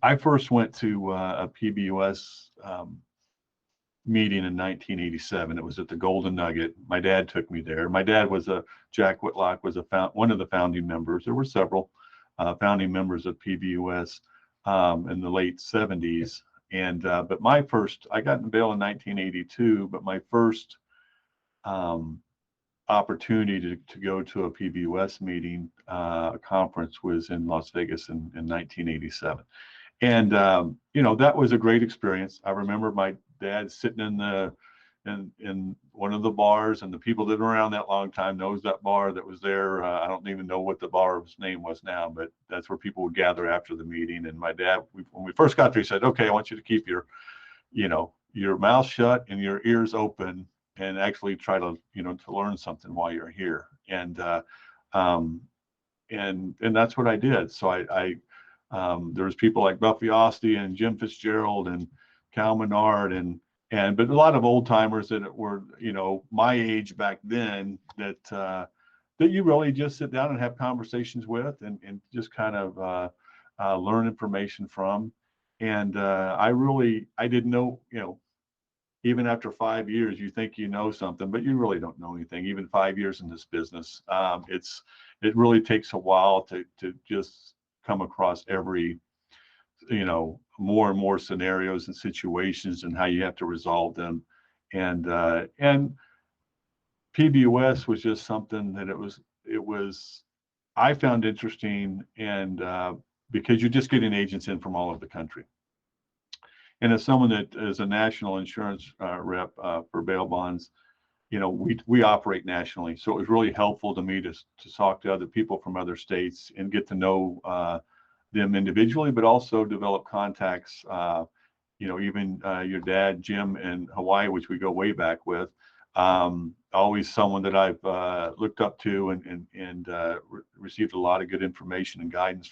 I first went to a PBUS meeting in 1987. It was at the Golden Nugget. My dad took me there. My dad was Jack Whitlock was one of the founding members. There were several founding members of PBUS in the late 70s. And but I got in bail in 1982, but my first opportunity to go to a PBUS meeting, conference was in Las Vegas in 1987. And that was a great experience. I remember my dad sitting in one of the bars, and the people that were around that long time knows that bar that was there. I don't even know what the bar's name was now, but that's where people would gather after the meeting. And my dad, when we first got there, he said, "Okay, I want you to keep your mouth shut and your ears open, and actually try to to learn something while you're here." And that's what I did. So there was people like Buffy Osty and Jim Fitzgerald and Cal Menard but a lot of old timers that were my age back then that you really just sit down and have conversations with and just kind of learn information from. And I didn't know, even after 5 years, you think you know something, but you really don't know anything. Even 5 years in this business, it really takes a while to just come across every, more and more scenarios and situations and how you have to resolve them. And PBUS was just something that it was I found interesting, and because you're just getting agents in from all over the country. And as someone that is a national insurance rep for bail bonds, we operate nationally. So it was really helpful to me to talk to other people from other states and get to know them individually, but also develop contacts. Even your dad, Jim, in Hawaii, which we go way back with, always someone that I've looked up to and received a lot of good information and guidance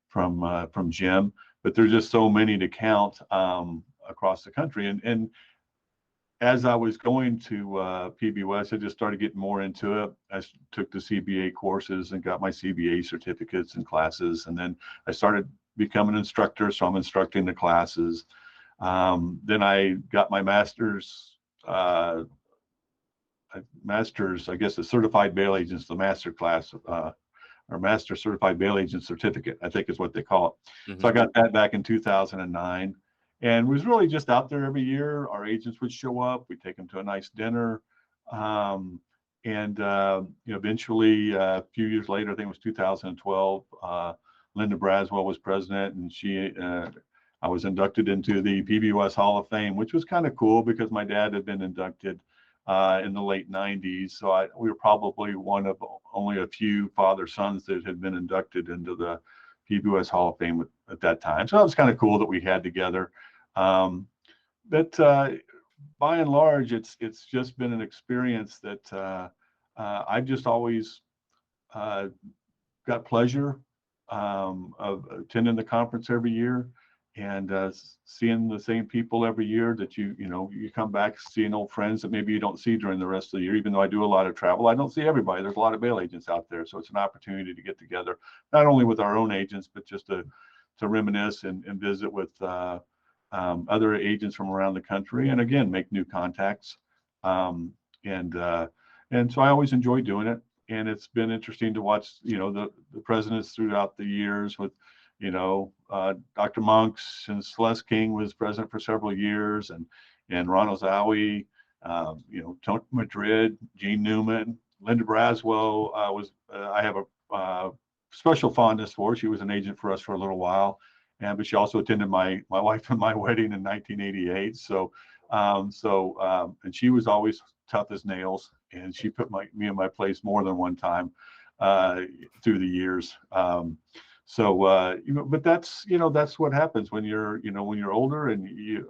from Jim. But there's just so many to count across the country. And as I was going to PBUS, I just started getting more into it. I took the CBA courses and got my CBA certificates and classes. And then I started becoming an instructor. So I'm instructing the classes. Then I got my master's, I guess, the certified bail agents, the master class, or master certified bail agent certificate, I think is what they call it. Mm-hmm. So I got that back in 2009. And was really just out there every year. Our agents would show up. We'd take them to a nice dinner. Eventually, a few years later, I think it was 2012, Linda Braswell was president, and I was inducted into the PBUS Hall of Fame, which was kind of cool because my dad had been inducted in the late 90s. So we were probably one of only a few father-sons that had been inducted into the PBUS Hall of Fame at that time. So that was kind of cool that we had together. But by and large, it's just been an experience that I've just always got pleasure of attending the conference every year and seeing the same people every year that you come back seeing old friends that maybe you don't see during the rest of the year. Even though I do a lot of travel, I don't see everybody. There's a lot of bail agents out there, so it's an opportunity to get together, not only with our own agents, but just to reminisce and visit with other agents from around the country, and again make new contacts. And so I always enjoy doing it, and it's been interesting to watch the presidents throughout the years with Dr. Monks, and Celeste King was president for several years, and Ron Ozawi, Tony Madrid, Gene Newman, Linda Braswell I have a special fondness for. She was an agent for us for a little while, but she also attended my wife and my wedding in 1988. And she was always tough as nails, and she put me in my place more than one time through the years. But that's what happens when you're older, and you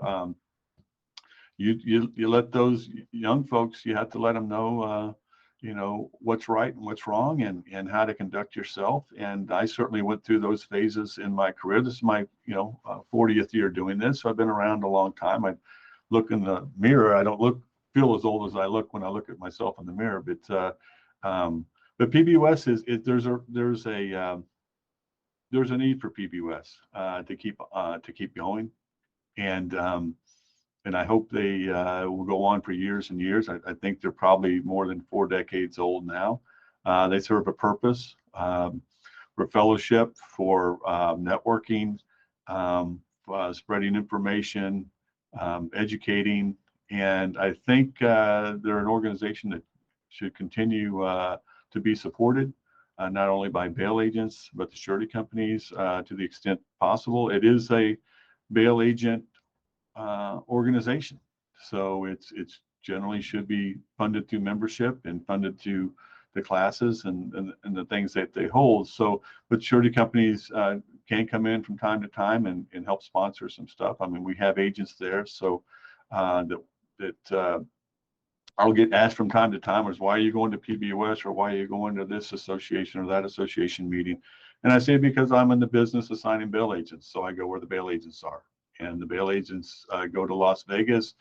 let those young folks, you have to let them know what's right and what's wrong, and how to conduct yourself. And I certainly went through those phases in my career. This is my 40th year doing this, so I've been around a long time. I look in the mirror, I don't feel as old as I look when I look at myself in the mirror. But PBUS there's there's a need for PBUS to keep going, and I hope they will go on for years and years. I think they're probably more than 4 decades old now. They serve a purpose for fellowship, for networking, spreading information, educating, and I think they're an organization that should continue to be supported, not only by bail agents, but the surety companies to the extent possible. It is a bail agent organization, so it's generally should be funded through membership and funded through the classes and the things that they hold. So, but surety companies can come in from time to time and help sponsor some stuff. I mean, we have agents there, so that I'll get asked from time to time is, why are you going to PBUS, or why are you going to this association or that association meeting? And I say, because I'm in the business of signing bail agents, so I go where the bail agents are. And the bail agents go to Las Vegas.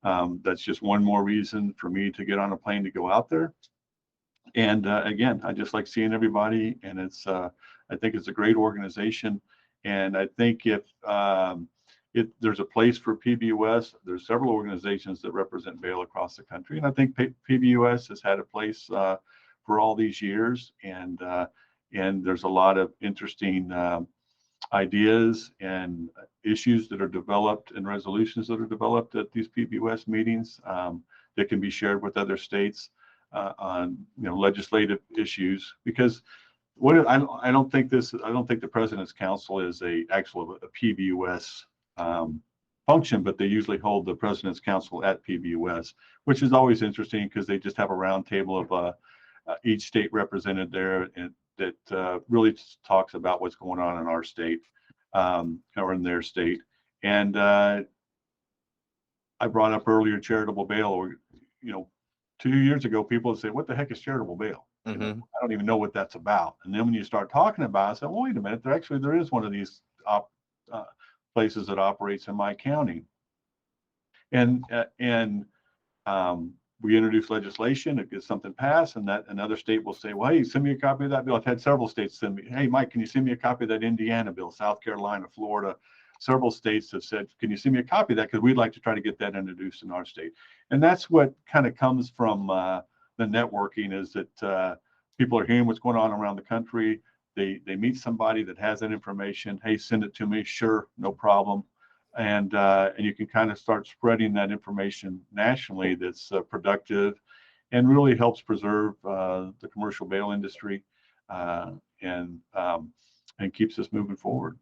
That's just one more reason for me to get on a plane to go out there. And again, I just like seeing everybody, and it's I think it's a great organization. And I think if there's a place for PBUS, there's several organizations that represent bail across the country, and I think PBUS has had a place for all these years. And there's a lot of interesting ideas and issues that are developed and resolutions that are developed at these PBUS meetings that can be shared with other states on legislative issues. Because I don't think the President's Council is a PBUS function, but they usually hold the President's Council at PBUS, which is always interesting because they just have a round table of each state represented there, and that really talks about what's going on in our state or in their state. And I brought up earlier charitable bail, or 2 years ago, people would say, "What the heck is charitable bail?" Mm-hmm. I don't even know what that's about. And then when you start talking about it, I said, well, wait a minute, there is one of these places that operates in my county. And we introduce legislation, it gets something passed, and that another state will say, well, hey, send me a copy of that bill. I've had several states send me, hey, Mike, can you send me a copy of that Indiana bill? South Carolina, Florida, several states have said, can you send me a copy of that? Because we'd like to try to get that introduced in our state. And that's what kind of comes from the networking, is that people are hearing what's going on around the country. They meet somebody that has that information. Hey, send it to me. Sure, no problem. And you can kind of start spreading that information nationally that's productive and really helps preserve the commercial bail industry and keeps us moving forward.